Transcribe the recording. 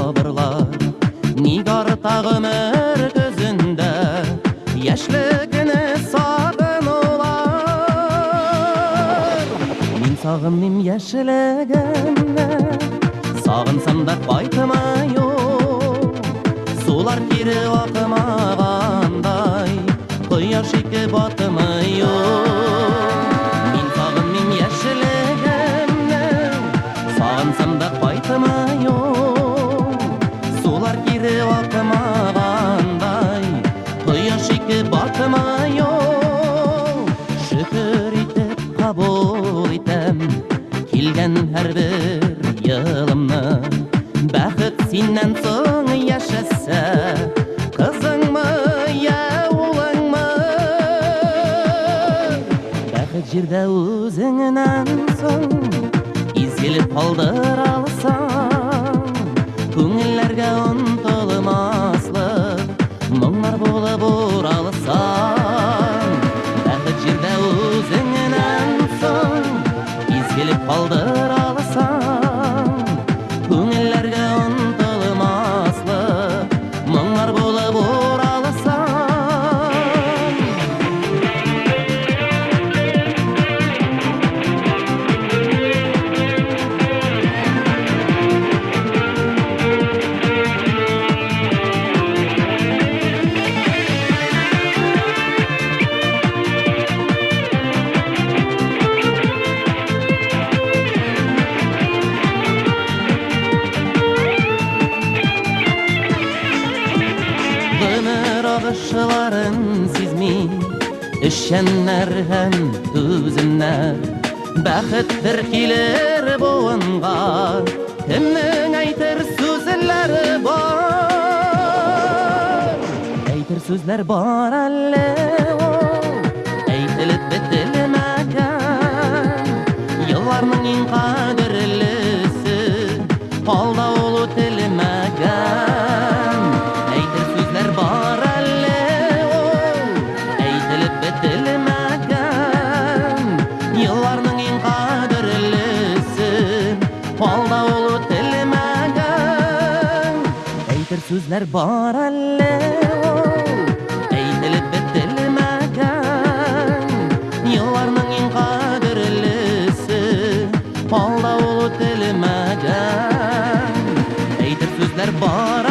сабырлар, нигар тағымыр көзінде, яшьлігіні сағынулар. Мен сағынмым яшьлігіні, сағынсам да қайтымайо, сулар кері ақымағандай, құяш екі батымайо. Мен сағынмым яшьлігіні, сағынсам да қайтымайо, сулар кері ақымағандай, құяш екі батымайо. Шүкір етіп қабыл етем келген әрбір йылымны, бәхет сеннен соң яшәсә, қызыңмы, я улыңмы? Бәхет жерде өзіңнен соң изгеліп қалдыр алсаң, көңілләргә ұмтылмаслык мұңлар болып оралсаң. Бәхет жерде өзіңнен соң изгеліп қалдыр алсаң, көңілләргә ұмтылмаслык мұңлар болып оралсаң. Ағышыларын сезмей, ішеннер һәм түзімнер, бәхеттер келер буынға, кімнің әйтер сөзлері бар. Әйтер сөзлер бар әлі, әйтіліп бітілмәген, йылларның ең қадірлісі, алда ол өтілмәген. Әйтер сөзлер бар yıllarның ең қадірлісі, алда ол өтілмәген. Әйтер сөзлер бар әлі, әйтіліп бітілмәген. Yıllarның ең қадірлісі, алда ол өтілмәген. Әйтер сөзлер бар